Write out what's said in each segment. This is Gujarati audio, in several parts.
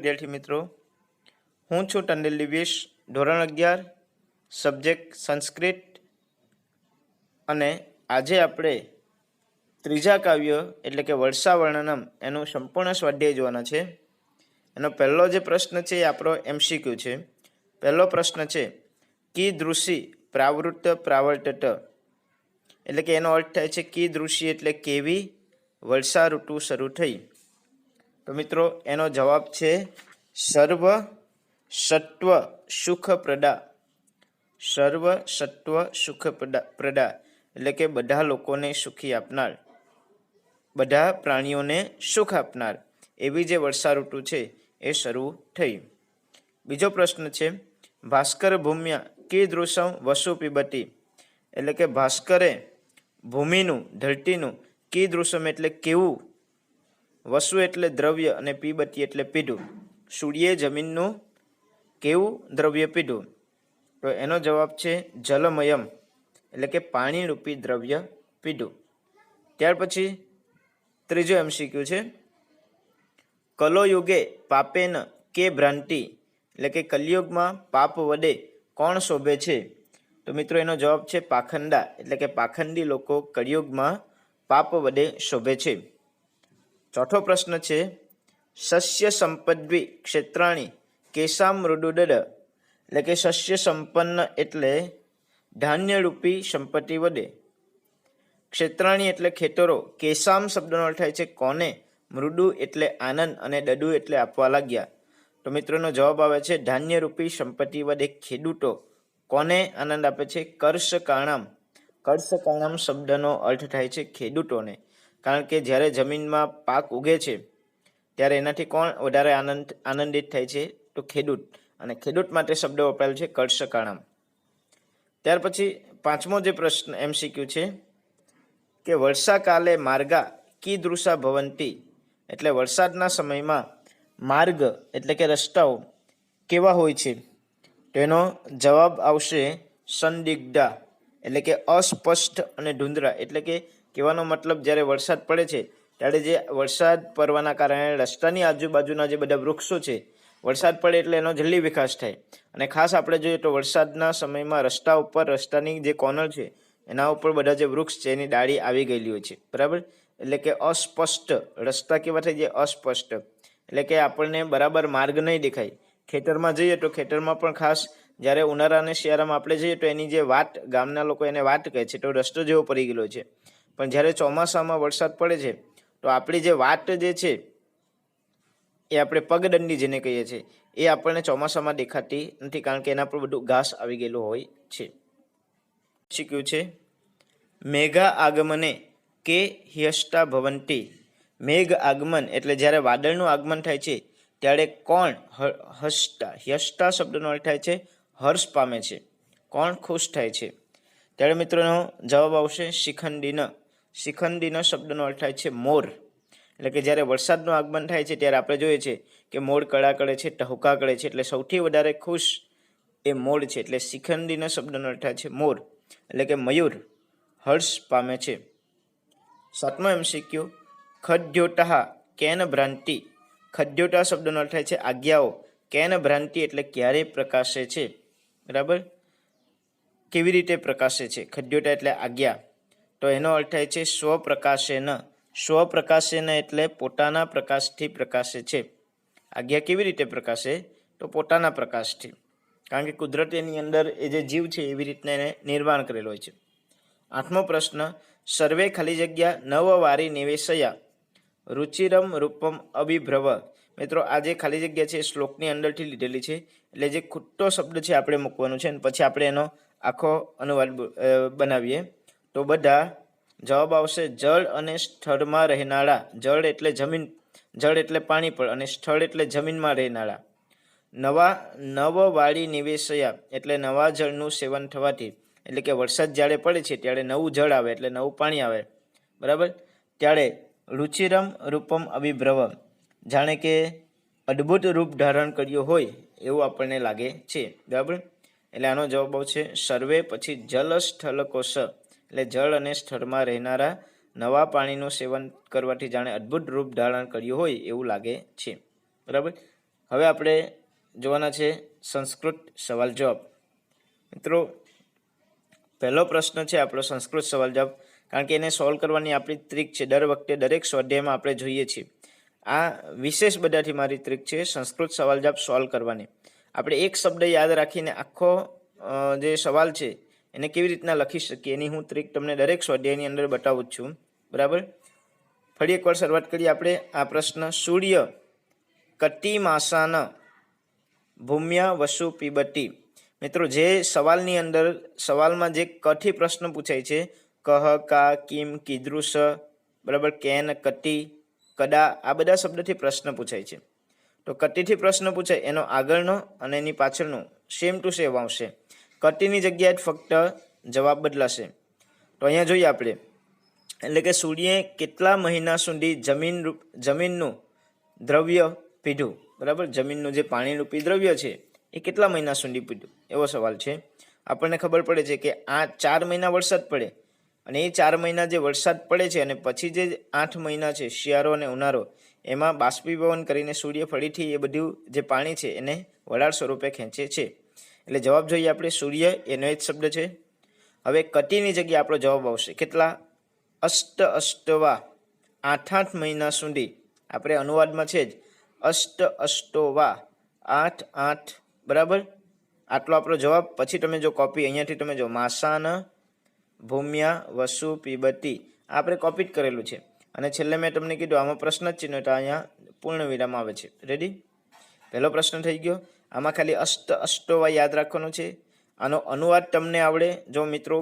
વિદ્યાર્થી મિત્રો, હું છું ટંડેલ દિવ્યેશ, ધોરણ 11, સબ્જેક્ટ સંસ્કૃત. અને આજે આપણે ત્રીજા કાવ્ય એટલે કે વર્ષાવર્ણનમ એનું સંપૂર્ણ સ્વાધ્યાય જોવાના છે. એનો પહેલો જે પ્રશ્ન છે એ આપણો MCQ છે. પહેલો પ્રશ્ન છે કીદૃશી પ્રાવૃત્ત પ્રાવર્તત, એટલે કે એનો અર્થ થાય છે કીદૃશી એટલે કેવી વર્ષા ઋતુ શરૂ થઈ. તો મિત્રો એનો જવાબ છે સર્વ સત્વ સુખપ્રદા. સર્વ સત્વ સુખપ્રદા એટલે કે બધા લોકોને સુખી આપનાર, બધા પ્રાણીઓને સુખ આપનાર એવી જે વર્ષા ઋતુ છે એ શરૂ થઈ. બીજો પ્રશ્ન છે ભાસ્કર ભૂમ્યા કીદૃશમ વસુ પીબતી, એટલે કે ભાસ્કરે ભૂમિનું ધરતીનું કીદૃશમ એટલે કેવું, વસુ એટલે દ્રવ્ય અને પીબતી એટલે પીધું, સૂર્યે જમીનનું કેવું દ્રવ્ય પીધું. તો એનો જવાબ છે જલમયમ એટલે કે પાણીરૂપી દ્રવ્ય પીધું. ત્યાર પછી ત્રીજો MCQ છે કલોયુગે પાપેન કે ભ્રાંતિ, એટલે કે કલિયુગમાં પાપ વડે કોણ શોભે છે. તો મિત્રો એનો જવાબ છે પાખંડા, એટલે કે પાખંડી લોકો કલિયુગમાં પાપ વડે શોભે છે. ચોથો પ્રશ્ન છે સસ્ય સંપદ્વી ક્ષેત્રાણી કેસામ મૃદુદદ, એટલે કે સસ્ય સંપન્ન એટલે ધાન્યરૂપી સંપત્તિ વડે, ક્ષેત્રાણી એટલે ખેતરો, કેસામ શબ્દનો અર્થ થાય છે કોને, મૃદુ એટલે આનંદ અને દડુ એટલે આપવા લાગ્યા. તો મિત્રોનો જવાબ આવે છે ધાન્યરૂપી સંપત્તિ વડે ખેડૂતો કોને આનંદ આપે છે, કર્ષકાણામ. કર્ષકાણામ શબ્દનો અર્થ થાય છે ખેડૂતોને, કારણ કે જ્યારે જમીનમાં પાક ઉગે છે ત્યારે એનાથી કોણ વધારે આનંદિત થાય છે, તો ખેડૂત. અને ખેડૂત માટે શબ્દ વપરાયેલો છે કર્ષકાણામ. ત્યાર પછી પાંચમો જે પ્રશ્ન MCQ છે કે વર્ષાકાલે માર્ગા કીદૃશા ભવંતી, એટલે વરસાદના સમયમાં માર્ગ એટલે કે રસ્તાઓ કેવા હોય છે. તો એનો જવાબ આવશે સંદિગ્ધા, એટલે કે અસ્પષ્ટ અને ધૂંધળા. એટલે કે કહેવાનો મતલબ જ્યારે વરસાદ પડે છે ત્યારે જે વરસાદ પડવાના કારણે રસ્તાની આજુબાજુના જે બધા વૃક્ષો છે, વરસાદ પડે એટલે એનો જલ્દી વિકાસ થાય. અને ખાસ આપણે જોઈએ તો વરસાદના સમયમાં રસ્તા ઉપર, રસ્તાની જે કોર્નર છે એના ઉપર બધા જે વૃક્ષ છે એની ડાળી આવી ગયેલી હોય છે, બરાબર. એટલે કે અસ્પષ્ટ રસ્તા કેવા થઈ જાય, અસ્પષ્ટ એટલે કે આપણને બરાબર માર્ગ નહીં દેખાય. ખેતરમાં જઈએ તો ખેતરમાં પણ ખાસ જ્યારે ઉનાળા અને શિયાળામાં આપણે જઈએ તો એની જે વાટ, ગામના લોકો એને વાટ કહે છે, તો રસ્તો જેવો પડી ગયેલો છે. પણ જ્યારે ચોમાસામાં વરસાદ પડે છે તો આપણી જે વાટ જે છે એ આપણે પગદંડી જેને કહીએ છીએ એ આપણને ચોમાસામાં દેખાતી નથી, કારણ કે એના પર બધું ઘાસ આવી ગયેલું હોય છે. શીખ્યું છે મેઘા આગમને કે હ્યષ્ટા ભવંતી. મેઘ આગમન એટલે જ્યારે વાદળનું આગમન થાય છે ત્યારે કોણ હષ્ટા, હ્યષ્ટા શબ્દનો અર્થ થાય છે હર્ષ પામે છે, કોણ ખુશ થાય છે. ત્યારે મિત્રોનો જવાબ આવશે શિખંડીન. શિખંડીન શબ્દનો અર્થ થાય છે મોર. એટલે કે જ્યારે વરસાદનું આગમન થાય છે ત્યારે આપણે જોઈએ છે કે મોર કળા કરે છે, ટહુકા કરે છે, એટલે સૌથી વધારે ખુશ એ મોર છે. એટલે શિખંડીન શબ્દનો અર્થ થાય છે મોર, એટલે કે મયુર હર્ષ પામે છે. સાતમો MCQ ખદ્યોટા કેન ભ્રાંતિ. ખદ્યોટા શબ્દનો અર્થ થાય છે આજ્ઞાઓ, કેન ભ્રાંતિ એટલે ક્યારે પ્રકાશે છે, બરાબર, કેવી રીતે પ્રકાશે છે. ખદ્યોટા એટલે આજ્ઞા, તો એનો અર્થ થાય છે સ્વપ્રકાશેન. સ્વપ્રકાશેન એટલે પોતાના પ્રકાશથી પ્રકાશે છે. આજ્ઞા કેવી રીતે પ્રકાશે, તો પોતાના પ્રકાશથી, કારણ કે કુદરતીની અંદર એ જે જીવ છે એવી રીતના એને નિર્માણ કરેલો હોય છે. આઠમો પ્રશ્ન સર્વે ખાલી જગ્યા નવવારી નિવેશયા રુચિરમ રૂપમ અભિભ્રવ. મિત્રો આ જે ખાલી જગ્યા છે એ શ્લોકની અંદરથી લીધેલી છે, એટલે જે ખુટ્ટો શબ્દ છે આપણે મૂકવાનો છે અને પછી આપણે એનો આખો અનુવાદ બનાવીએ. તો બધા જવાબ આવશે જળ અને સ્થળમાં રહેનારા. જળ એટલે જમીન, જળ એટલે પાણી પર, અને સ્થળ એટલે જમીનમાં રહેનારા. નવવાળી નિવેશયા એટલે નવા જળનું સેવન થવાથી, એટલે કે વરસાદ જ્યારે પડે છે ત્યારે નવું જળ આવે એટલે નવું પાણી આવે, બરાબર. ત્યારે રુચિરમ રૂપમ અભિભ્રવ, જાણે કે અદ્ભુત રૂપ ધારણ કર્યું હોય એવું આપણને લાગે છે, બરાબર. એટલે આનો જવાબ આવશે સર્વે પછી જલ સ્થળ કોશ, એટલે જળ અને સ્થળમાં રહેનારા નવા પાણીનું સેવન કરવાથી જાણે અદ્ભુત રૂપ ધારણ કર્યું હોય એવું લાગે છે, બરાબર. હવે આપણે જોવાના છે સંસ્કૃત સવાલ જવાબ. મિત્રો પહેલો પ્રશ્ન છે આપણો સંસ્કૃત સવાલ જવાબ, કારણ કે એને સોલ્વ કરવાની આપણી ટ્રીક છે. દર વખતે દરેક સ્વાધ્યાયમાં આપણે જોઈએ છીએ. આ વિશેષ બધાથી મારી ટ્રીક છે સંસ્કૃત સવાલ જવાબ સોલ્વ કરવાની. આપણે એક શબ્દ યાદ રાખીને આખો જે સવાલ છે એને કેવી રીતના લખી શકીએ એની હું ટ્રીક તમને દરેક સ્વાધ્યાયની અંદર બતાવું જ છું. બરાબર, ફરી એકવાર શરૂઆત કરીએ આપણે. આ પ્રશ્ન, સૂર્ય કટી માસાન ભૂમ્યા વસુ પીબતી. મિત્રો જે સવાલની અંદર સવાલમાં જે કથી પ્રશ્ન પૂછાય છે, કહ, કા, કિમ, કીદૃશ, બરાબર, કેન, કટી, કદા, આ બધા શબ્દથી પ્રશ્ન પૂછાય છે. તો કટીથી પ્રશ્ન પૂછાય એનો આગળનો અને એની પાછળનો સેમ ટુ સેમ આવશે. કટીની જગ્યાએ જ ફક્ત જવાબ બદલાશે. તો અહીંયા જોઈએ આપણે, એટલે કે સૂર્યે કેટલા મહિના સુધી જમીનનું દ્રવ્ય પીધું. બરાબર, જમીનનું જે પાણીરૂપી દ્રવ્ય છે એ કેટલા મહિના સુધી પીધું, એવો સવાલ છે. આપણને ખબર પડે છે કે આ 4 મહિના વરસાદ પડે અને એ 4 મહિના જે વરસાદ પડે છે અને પછી જે 8 મહિના છે શિયાળો અને ઉનાળો, એમાં બાષ્પીભવન કરીને સૂર્ય ફરીથી એ બધું જે પાણી છે એને વરાળ સ્વરૂપે ખેંચે છે. એટલે જવાબ જોઈએ આપણે, સૂર્ય એનો જ શબ્દ છે. હવે કટીની જગ્યાએ આપણો જવાબ આવશે કેટલા, અષ્ટવા, 8 મહિના સુધી. આપણે અનુવાદમાં છે જ અષ્ટવા, 8, બરાબર, આટલો આપણો જવાબ. પછી તમે જો કોપી અહીંયાથી તમે જો માસાન ભૂમ્યા વસુ પીબતી, આ આપણે કોપી જ કરેલું છે. અને છેલ્લે મેં તમને કીધું આમાં પ્રશ્ન જ ચિહ્ન, તો અહીંયા પૂર્ણ વિરામ આવે છે. રેડી, પહેલો પ્રશ્ન થઈ ગયો. આમાં ખાલી અષ્ટવા યાદ રાખવાનું છે. આનો અનુવાદ તમને આવડે. જો મિત્રો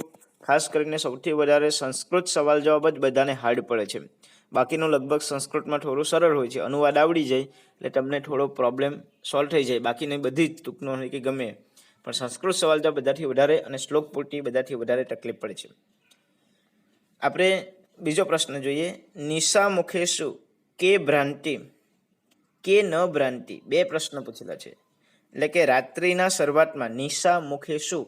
ખાસ કરીને સૌથી વધારે સંસ્કૃત સવાલ જવાબ જ બધાને હાર્ડ પડે છે. બાકીનું લગભગ સંસ્કૃતમાં થોડું સરળ હોય છે. અનુવાદ આવડી જાય એટલે તમને થોડો પ્રોબ્લેમ સોલ્વ થઈ જાય. બાકીની બધી જ ટૂંકનો હોય કે ગમે, પણ સંસ્કૃત સવાલ જવાબ બધાથી વધારે અને શ્લોક પૂર્તિ બધાથી વધારે તકલીફ પડે છે. આપણે બીજો પ્રશ્ન જોઈએ, નિશા મુખેશુ કે ભ્રાંતિ કે ન ભ્રાંતિ, બે પ્રશ્ન પૂછેલા છે. એટલે કે રાત્રિના શરૂઆતમાં નિશા મુખેશુ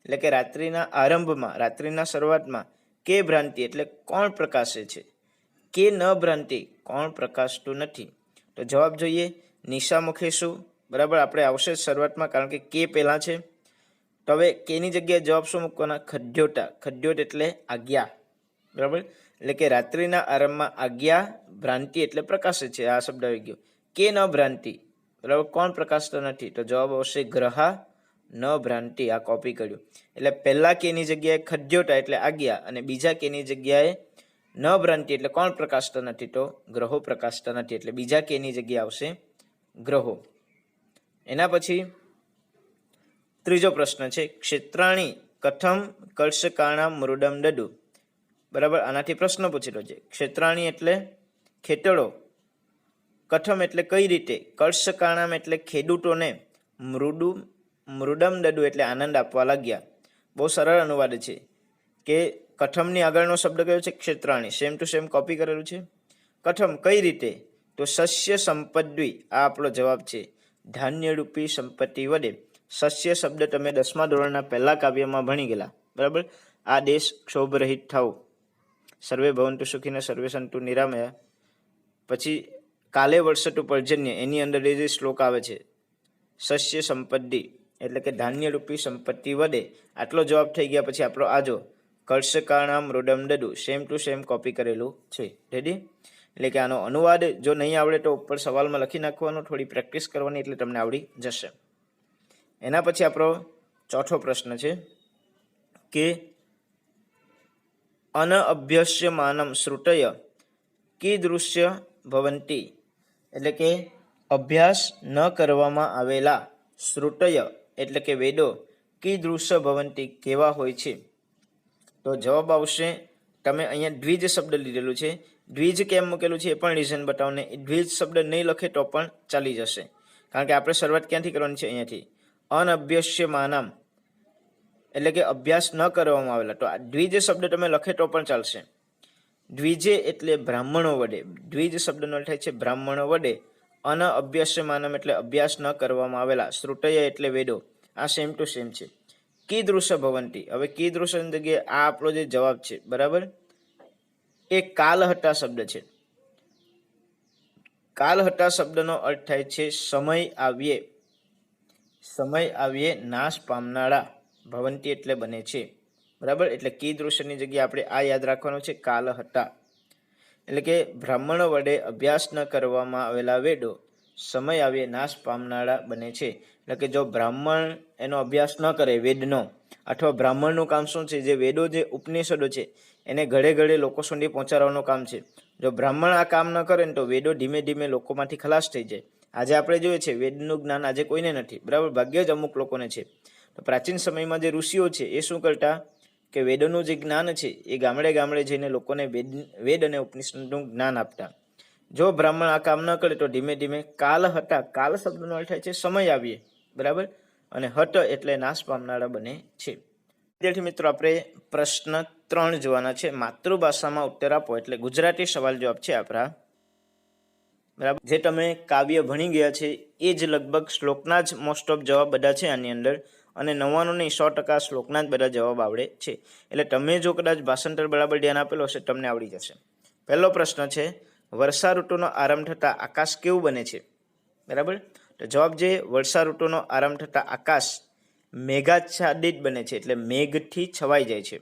એટલે કે રાત્રિના આરંભમાં, રાત્રિના શરૂઆતમાં, કે ભ્રાંતિ એટલે કોણ પ્રકાશે છે, કે ન ભ્રાંતિ કોણ પ્રકાશતું નથી. તો જવાબ જોઈએ, નિશા મુખેશુ, બરાબર, આપણે આવશે શરૂઆતમાં કારણ કે પહેલા છે. તો હવે કેની જગ્યાએ જવાબ શું મૂકવાના, ખદ્યોટા. ખદ્યોટ એટલે આજ્ઞા, બરાબર, એટલે કે રાત્રિના આરંભમાં આજ્ઞા, ભ્રાંતિ એટલે પ્રકાશે છે. આ શબ્દ આવી ગયો. કે ન ભ્રાંતિ, બરાબર, કોણ પ્રકાશતો નથી, તો જવાબ આવશે ગ્રહા ન ભ્રાંતિ. આ કોપી કર્યું. એટલે પહેલા કેની જગ્યાએ ખદ્યોટા એટલે આજ્ઞા અને બીજા કેની જગ્યાએ ન ભ્રાંતિ એટલે કોણ પ્રકાશતા નથી, તો ગ્રહો પ્રકાશતા નથી. એટલે બીજા કેની જગ્યાએ આવશે ગ્રહો. એના પછી ત્રીજો પ્રશ્ન છે, ક્ષેત્રાણી કથમ કર્ષકાણામ મૃડમ દડુ. બરાબર, આનાથી પ્રશ્ન પૂછેલો છે. ક્ષેત્રાણી એટલે ખેતરો, કથમ એટલે કઈ રીતે, કર્ષકાણામ એટલે ખેડૂતોને, મૃડમ દડુ એટલે આનંદ આપવા લાગ્યા. બહુ સરળ અનુવાદ છે કે કથમની આગળનો શબ્દ કયો છે, ક્ષેત્રાણી. સેમ ટુ સેમ કોપી કરેલું છે. કથમ કઈ રીતે, તો સસ્ય સંપદ્વિ, આ આપણો જવાબ છે. ધાન્યરૂપી સંપત્તિ વડે. સસ્ય શબ્દ તમે 10મા ધોરણના પહેલા કાવ્યમાં ભણી ગયેલા, બરાબર. આ દેશ ક્ષોભરહિત થાવ, સર્વે ભવંતુ સુખીને સર્વે સંતુ નિરામયા. પછી કાલે વર્ષતુ પર્જન્ય, એની અંદર એ જે શ્લોક આવે છે, સસ્ય સંપત્તિ એટલે કે ધાન્યરૂપી સંપત્તિ વડે. આટલો જવાબ થઈ ગયા. પછી આપણો આજો કર્ષકાણામ મૃડમ દડુ, સેમ ટુ સેમ કોપી કરેલું છે. રેડી, એટલે કે આનો અનુવાદ જો નહીં આવડે તો ઉપર સવાલમાં લખી નાખવાનો, થોડી પ્રેક્ટિસ કરવાની એટલે તમને આવડી જશે. એના પછી આપણો ચોથો પ્રશ્ન છે કે અનઅભ્યસ્યમાનમ શ્રુતય કીદૃશ્ય ભવંતી, એટલે કે અભ્યાસ ન કરવામાં આવેલા શ્રુતય એટલે કે વેદો કીદૃશ્ય ભવંતી કેવા હોય છે. તો જવાબ આવશે, તમે અહીંયા દ્વિજ શબ્દ લીધેલું છે. દ્વિજ કેમ મૂકેલું છે એ પણ રીઝન બતાવને. દ્વિજ શબ્દ નહીં લખે તો પણ ચાલી જશે, કારણ કે આપણે શરૂઆત ક્યાંથી કરવાની છે, અહીંયાથી. અનઅભ્યસ્યમાનમ એટલે કે અભ્યાસ ન કરવામાં આવેલા, તો આ દ્વિજ શબ્દ તમે લખે તો પણ ચાલશે. દ્વિજે એટલે બ્રાહ્મણો વડે, દ્વિજ શબ્દનો અર્થ થાય છે બ્રાહ્મણો વડે. અનઅભ્યસ્યમાનમ એટલે અભ્યાસ ન કરવામાં આવેલા, શ્રુતય એટલે વેદો. આ સેમ ટુ સેમ છે. કીદૃશ્ય ભવંતી, હવે કીદૃશ્યની જગ્યાએ આ આપણો જે જવાબ છે, બરાબર, એ કાલહટા શબ્દ છે. કાલહટ્ટા શબ્દનો અર્થ થાય છે સમય આવ્યે, સમય આવ્યે નાશ પામનારા, ભવંતી એટલે બને છે, બરાબર. એટલે કીદૃશ્યની જગ્યાએ આપણે આ યાદ રાખવાનું છે, કાલહટ્ટા. એટલે કે બ્રાહ્મણો વડે અભ્યાસ ન કરવામાં આવેલા વેદો સમય આવ્યે નાશ પામનારા બને છે. એટલે કે જો બ્રાહ્મણ એનો અભ્યાસ ન કરે વેદનો, અથવા બ્રાહ્મણનું કામ શું છે, જે વેદો જે ઉપનિષદો છે એને ઘડે ઘડે લોકો સુધી પહોંચાડવાનું કામ છે. જો બ્રાહ્મણ આ કામ ન કરે ને તો વેદો ધીમે ધીમે લોકોમાંથી ખલાસ થઈ જાય. આજે આપણે જોઈએ છે વેદનું જ્ઞાન આજે કોઈને નથી, બરાબર, ભાગ્યે જ અમુક લોકોને છે. તો પ્રાચીન સમયમાં જે ઋષિઓ છે એ શું કરતા કે વેદોનું જે જ્ઞાન છે એ ગામડે ગામડે જઈને લોકોને વેદ અને ઉપનિષદનું જ્ઞાન આપતા. જો બ્રાહ્મણ આ કામ ન કરે તો ધીમે ધીમે કાલહટ્ટા, કાલ શબ્દનો અર્થ થાય છે સમય આવ્યે, બરાબર, અને હટ એટલે નાશ પામનારા બને છે. વિદ્યાર્થી મિત્રો, આપણે પ્રશ્ન 3 જોવાના છે. માતૃભાષામાં ઉત્તર આપો, એટલે ગુજરાતી સવાલ જવાબ છે આપણા, બરાબર. જે તમે કાવ્ય ભણી ગયા છે એ જ લગભગ શ્લોકના જ મોસ્ટ ઓફ જવાબ બધા છે આની અંદર, અને 99 નહીં 100% શ્લોકના જ બધા જવાબ આવડે છે. એટલે તમે જો કદાચ ભાષાંતર બરાબર ધ્યાન આપેલો હશે તમને આવડી જશે. પહેલો પ્રશ્ન છે, વર્ષા ઋતુનો આરંભ થતાં આકાશ કેવું બને છે, બરાબર. તો જવાબ જે વર્ષા ઋતુનો આરંભ થતાં આકાશ મેઘાચ્છાદિત બને છે, એટલે મેઘથી છવાઈ જાય છે.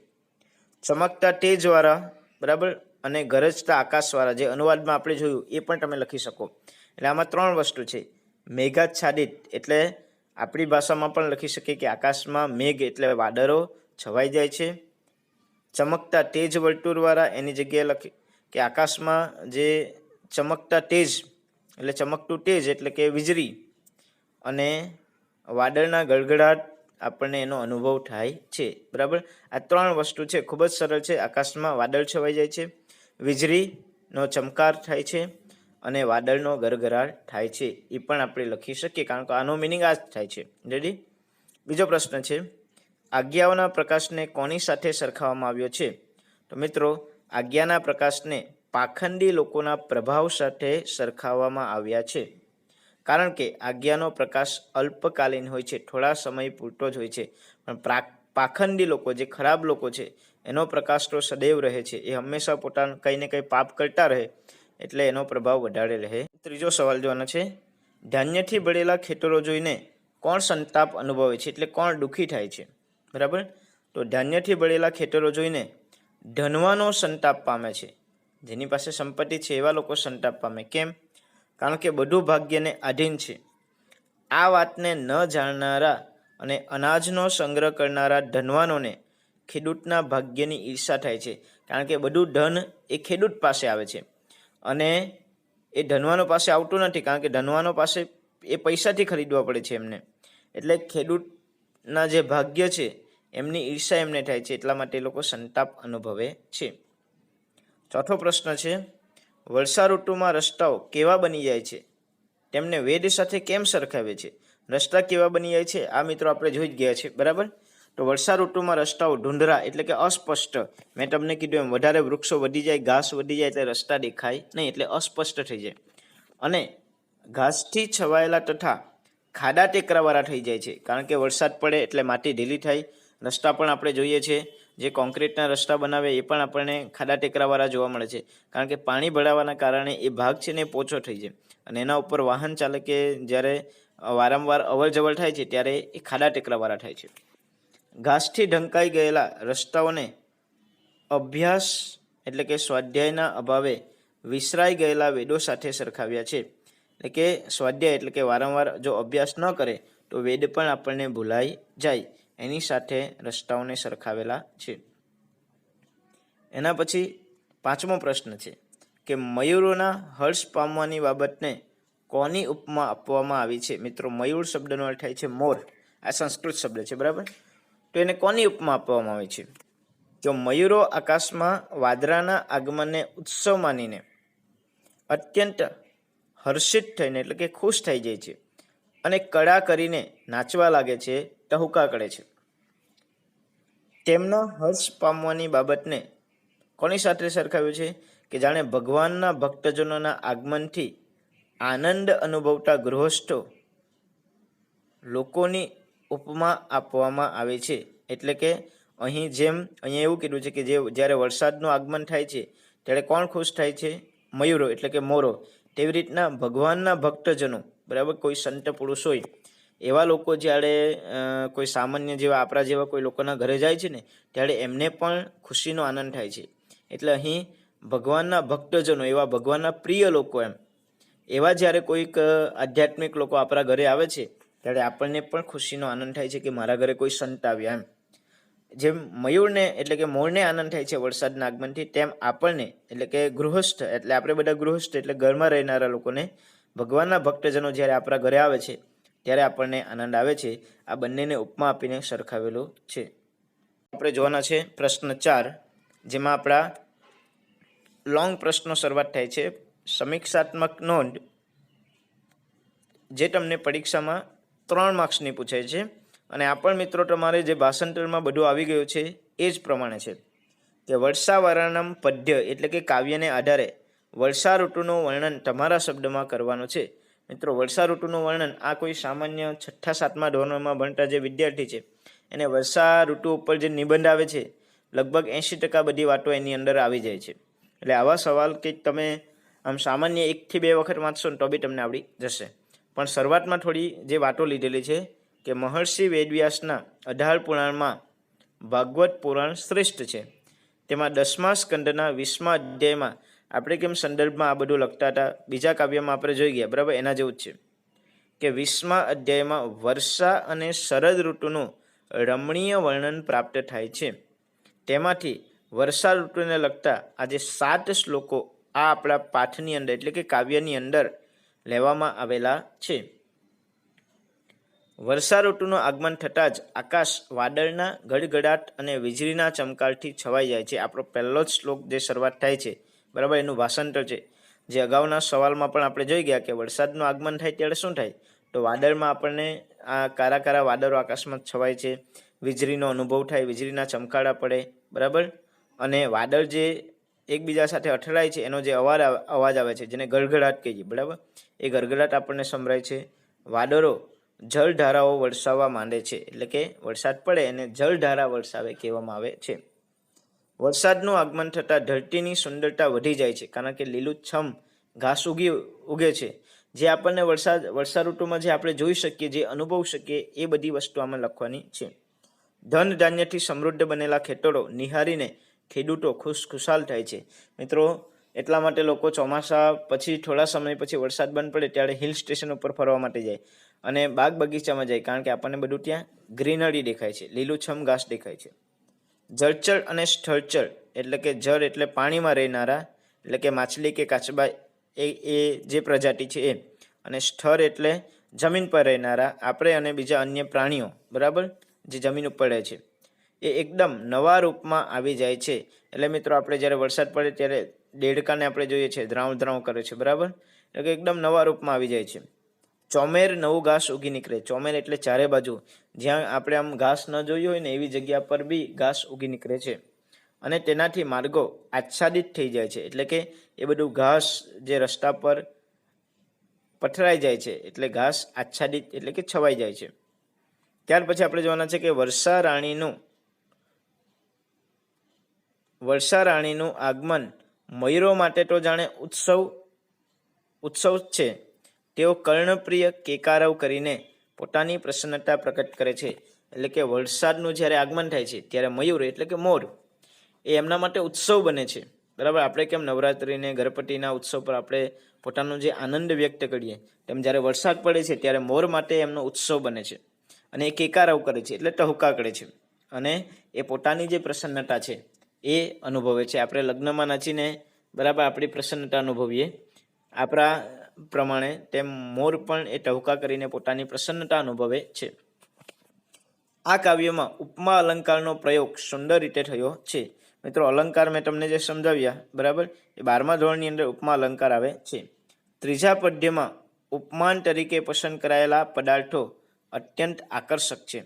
ચમકતા તેજવાળા, બરાબર, અને ગરજતા આકાશવાળા, જે અનુવાદમાં આપણે જોયું એ પણ તમે લખી શકો. એટલે આમાં 3 વસ્તુ છે. મેઘાચ્છાદિત એટલે આપણી ભાષામાં પણ લખી શકીએ કે આકાશમાં મેઘ એટલે વાદળો છવાઈ જાય છે. ચમકતા તેજ વર્તુળવાળા એની જગ્યાએ લખી કે આકાશમાં જે ચમકતા તેજ એટલે ચમકતું તેજ એટલે કે વીજળી અને વાદળના ગળગળાટ આપણને એનો અનુભવ થાય છે, બરાબર. આ 3 વસ્તુ છે, ખૂબ જ સરળ છે. આકાશમાં વાદળ છવાઈ જાય છે, વીજળીનો ચમકાર થાય છે અને વાદળનો ગરગરાટ થાય છે. એ પણ આપણે લખી શકીએ, કારણ કે આનો મિનિંગ આ જ થાય છે. રેડી. બીજો પ્રશ્ન છે, આજ્ઞાઓના પ્રકાશને કોની સાથે સરખાવવામાં આવ્યો છે? તો મિત્રો, આજ્ઞાના પ્રકાશને પાખંડી લોકોના પ્રભાવ સાથે સરખાવવામાં આવ્યા છે. કારણ કે આજ્ઞાનો પ્રકાશ અલ્પકાલીન હોય છે, થોડા સમય પૂરતો જ હોય છે, પણ પાખંડી લોકો, જે ખરાબ લોકો છે, એનો પ્રકાશ તો સદૈવ રહે છે. એ હંમેશા પોતાનું કંઈ ને કંઈ પાપ કરતા રહે, એટલે એનો પ્રભાવ વધારે રહે. ત્રીજો સવાલ જોવાનો છે, ધાન્યથી ભરેલા ખેતરો જોઈને કોણ સંતાપ અનુભવે છે, એટલે કોણ દુઃખી થાય છે, બરાબર. તો ધાન્યથી ભરેલા ખેતરો જોઈને ધનવાનો સંતાપ પામે છે. જેની પાસે સંપત્તિ છે એવા લોકો સંતાપ પામે. કેમ? કારણ કે બધું ભાગ્યને આધીન છે. આ વાતને ન જાણનારા અને અનાજનો સંગ્રહ કરનારા ધનવાનોને ખેડૂતના ભાગ્યની ઈર્ષા થાય છે. કારણ કે બધું ધન એ ખેડૂત પાસે આવે છે અને એ ધનવાનો પાસે આવતું નથી, કારણ કે ધનવાનો પાસે એ પૈસાથી ખરીદવા પડે છે એમને. એટલે ખેડૂતના જે ભાગ્ય છે એમની ઈર્ષા એમને થાય છે, એટલા માટે એ લોકો સંતાપ અનુભવે છે. ચોથો પ્રશ્ન છે, વર્ષા ઋતુમાં રસ્તાઓ કેવા બની જાય છે? તેમને વેદ સાથે કેમ સરખાવે છે? રસ્તા કેવા બની જાય છે આ મિત્રો આપણે જોઈ જ ગયા છે, બરાબર. તો વર્ષા ઋતુમાં રસ્તાઓ ધૂંધળા એટલે કે અસ્પષ્ટ. મેં તમને કીધું એમ વધારે વૃક્ષો વધી જાય, ઘાસ વધી જાય એટલે રસ્તા દેખાય નહીં, એટલે અસ્પષ્ટ થઈ જાય. અને ઘાસથી છવાયેલા તથા ખાડા ટેકરાવાળા થઈ જાય છે, કારણ કે વરસાદ પડે એટલે માટી ઢીલી થાય. રસ્તા પણ આપણે જોઈએ છે, જે કોન્ક્રીટના રસ્તા બનાવે એ પણ આપણને ખાડા ટેકરાવાળા જોવા મળે છે, કારણ કે પાણી ભરાવાના કારણે એ ભાગ છે ને પોચો થઈ જાય, અને એના ઉપર વાહન ચાલકે જ્યારે વારંવાર અવર જવર થાય છે ત્યારે એ ખાડા ટેકરાવાળા થાય છે. ઘાસથી ઢંકાઈ ગયેલા રસ્તાઓને અભ્યાસ એટલે કે સ્વાધ્યાયના અભાવે વિસરાઈ ગયેલા વેદો સાથે સરખાવ્યા છે. એટલે કે સ્વાધ્યાય એટલે કે વારંવાર જો અભ્યાસ ન કરે તો વેદ પણ આપણને ભૂલાઈ જાય, એની સાથે રસ્તાઓને સરખાવેલા છે. એના પછી 5મો પ્રશ્ન છે કે મયુરોના હર્ષ પામવાની બાબતને કોની ઉપમા આપવામાં આવી છે? મિત્રો, મયુર શબ્દનો અર્થ થાય છે મોર. આ સંસ્કૃત શબ્દ છે, બરાબર. તો એને કોની ઉપમા આપવામાં આવી છે? જો મયુરો આકાશમાં વાદળાના આગમનને ઉત્સવ માનીને અત્યંત હર્ષિત થઈને એટલે કે ખુશ થઈ જાય છે અને કળા કરીને નાચવા લાગે છે, ટહુકા કરે છે. તેમના હર્ષ પામવાની બાબતને કોની સાથે સરખાવ્યું છે? કે જાણે ભગવાનના ભક્તજનોના આગમનથી આનંદ અનુભવતા ગૃહસ્થો લોકોની ઉપમા આપવામાં આવે છે. એટલે કે અહીંયા એવું કીધું છે કે જ્યારે વરસાદનું આગમન થાય છે ત્યારે કોણ ખુશ થાય છે? મયુરો એટલે કે મોરો. તેવી રીતના ભગવાનના ભક્તજનો, બરાબર, કોઈ સંત પુરુષ હોય એવા લોકો જ્યારે કોઈ સામાન્ય જેવા આપણા જેવા કોઈ લોકોના ઘરે જાય છે ને, ત્યારે એમને પણ ખુશીનો આનંદ થાય છે. એટલે અહીં ભગવાનના ભક્તજનો, એવા ભગવાનના પ્રિય લોકો, એવા જ્યારે કોઈક આધ્યાત્મિક લોકો આપણા ઘરે આવે છે, ત્યારે આપણને પણ ખુશીનો આનંદ થાય છે કે મારા ઘરે કોઈ સંત આવ્યા. જેમ મયુરને એટલે કે મોરને આનંદ થાય છે વરસાદના આગમનથી, તેમ આપણને એટલે કે ગૃહસ્થ, એટલે આપણે બધા ગૃહસ્થ એટલે ઘરમાં રહેનારા લોકોને ભગવાનના ભક્તજનો જ્યારે આપણા ઘરે આવે છે ત્યારે આપણને આનંદ આવે છે. આ બંનેને ઉપમા આપીને સરખાવેલું છે. આપણે જોવાના છે પ્રશ્ન 4, જેમાં આપણા લોંગ પ્રશ્નો શરૂઆત થાય છે. સમીક્ષાત્મક નોંધ, જે તમને પરીક્ષામાં 3 માર્ક્સની પૂછાય છે. અને આ પણ મિત્રો તમારે જે ભાષાંતરમાં બધું આવી ગયું છે એ જ પ્રમાણે છે કે વર્ષાવરણમ પદ્ય એટલે કે કાવ્યને આધારે વર્ષા ઋતુનું વર્ણન તમારા શબ્દમાં કરવાનું છે. મિત્રો, વર્ષા ઋતુનું વર્ણન આ કોઈ સામાન્ય 6ઠા 7મા ધોરણમાં ભણતા જે વિદ્યાર્થી છે એને વર્ષા ઋતુ ઉપર જે નિબંધ આવે છે લગભગ 80% બધી વાતો એની અંદર આવી જાય છે. એટલે આવા સવાલ કે તમે આમ સામાન્ય 1 થી 2 વખત વાંચશો ને તો બી તમને આવડી જશે. પણ શરૂઆતમાં થોડી જે વાતો લીધેલી છે કે મહર્ષિ વેદવ્યાસના 18 પુરાણમાં ભાગવત પુરાણ શ્રેષ્ઠ છે. તેમાં 10મા સ્કંદના 20મા અધ્યાયમાં આપણે કેમ સંદર્ભમાં આ બધું લખતા હતા, બીજા કાવ્યમાં આપણે જોઈ ગયા, બરાબર, એના જેવું જ છે કે 20મા અધ્યાયમાં વર્ષા અને શરદ ઋતુનું રમણીય વર્ણન પ્રાપ્ત થાય છે. તેમાંથી વર્ષા ઋતુને લગતા આજે 7 શ્લોકો આ આપણા પાઠની અંદર એટલે કે કાવ્યની અંદર લેવામાં આવેલા છે. વર્ષા ઋતુનું આગમન થતાં જ આકાશ વાદળના ગડગડાટ અને વીજળીના ચમકારથી છવાઈ જાય છે. આપણો પહેલો જ શ્લોક જે શરૂઆત થાય છે, બરાબર, એનું ભાષાંતર છે. જે અગાઉના સવાલમાં પણ આપણે જોઈ ગયા કે વરસાદનું આગમન થાય ત્યારે શું થાય, તો વાદળમાં આપણને આ કારા કારા વાદળો આકાશમાં છવાય છે, વીજળીનો અનુભવ થાય, વીજળીના ચમકારા પડે, બરાબર, અને વાદળ જે એકબીજા સાથે અથડાય છે એનો જે અવાજ આવે છે જેને ગડગડાટ કહીએ, બરાબર, એ ગડગડાટ આપણને સંભળાય છે. વાદળો જળધારાઓ વરસાવવા માંડે છે, એટલે કે વરસાદ પડે અને જળધારા વરસાવે કહેવામાં આવે છે. વરસાદનું આગમન થતાં ધરતીની સુંદરતા વધી જાય છે, કારણ કે લીલુંછમ ઘાસ ઉગે છે. જે આપણને વર્ષા ઋતુમાં જે આપણે જોઈ શકીએ, જે અનુભવી શકીએ, એ બધી વસ્તુ આમાં લખવાની છે. ધન ધાન્યથી સમૃદ્ધ બનેલા ખેતરો નિહાળીને ખેડૂતો ખુશાલ થાય છે. મિત્રો, એટલા માટે લોકો ચોમાસા પછી થોડા સમય પછી વરસાદ બંધ પડે ત્યારે હિલ સ્ટેશન ઉપર ફરવા માટે જાય અને બાગ બગીચામાં જાય, કારણ કે આપણને બધું ત્યાં ગ્રીનરી દેખાય છે, લીલુંછમ ઘાસ દેખાય છે. જળચર અને સ્થળચર એટલે કે જળ એટલે પાણીમાં રહેનારા એટલે કે માછલી કે કાચબા, એ જે પ્રજાતિ છે એ, અને સ્થળ એટલે જમીન પર રહેનારા આપણે અને બીજા અન્ય પ્રાણીઓ, બરાબર, જે જમીન ઉપર રહે છે, એ એકદમ નવા રૂપમાં આવી જાય છે. એટલે મિત્રો, આપણે જ્યારે વરસાદ પડે ત્યારે દેડકાને આપણે જોઈએ છે દ્રાવ દ્રાવ કરે છે, બરાબર, એટલે કે એકદમ નવા રૂપમાં આવી જાય છે. ચોમેર નવું ઘાસ ઉગી નીકળે. ચોમેર એટલે ચારે બાજુ, જ્યાં આપણે આમ ઘાસ ન જોયું હોય ને એવી જગ્યા પર બી ઘાસ ઉગી નીકળે છે. અને તેનાથી માર્ગો આચ્છાદિત થઈ જાય છે, એટલે કે એ બધું ઘાસ જે રસ્તા પર પથરાઈ જાય છે, એટલે ઘાસ આચ્છાદિત એટલે કે છવાઈ જાય છે. ત્યાર પછી આપણે જોવાના છે કે વર્ષા રાણીનું આગમન મયુરો માટે તો જાણે ઉત્સવ છે. તેઓ કર્ણપ્રિય કેકારવ કરીને પોતાની પ્રસન્નતા પ્રકટ કરે છે. એટલે કે વરસાદનું જ્યારે આગમન થાય છે ત્યારે મયુર એટલે કે મોર એ એમના માટે ઉત્સવ બને છે, બરાબર. આપણે કેમ નવરાત્રિને ગણપતિના ઉત્સવ પર આપણે પોતાનો જે આનંદ વ્યક્ત કરીએ, તેમ જ્યારે વરસાદ પડે છે ત્યારે મોર માટે એમનો ઉત્સવ બને છે અને એ કેકારવ કરે છે એટલે ટહુકા કરે છે અને એ પોતાની જે પ્રસન્નતા છે એ અનુભવે છે. આપણે લગ્નમાં નાચીને, બરાબર, આપણી પ્રસન્નતા અનુભવીએ આપણા પ્રમાણે, તેમ મોર પણ એ ટહુકા કરીને પોતાની પ્રસન્નતા અનુભવે છે. આ કાવ્યમાં ઉપમા અલંકારનો પ્રયોગ સુંદર રીતે થયો છે. મિત્રો, અલંકાર મેં તમને જે સમજાવ્યા, બરાબર, એ 12મા ધોરણની અંદર ઉપમા અલંકાર આવે છે. 3જા પદ્યમાં ઉપમાન તરીકે પસંદ કરાયેલા પદાર્થો અત્યંત આકર્ષક છે.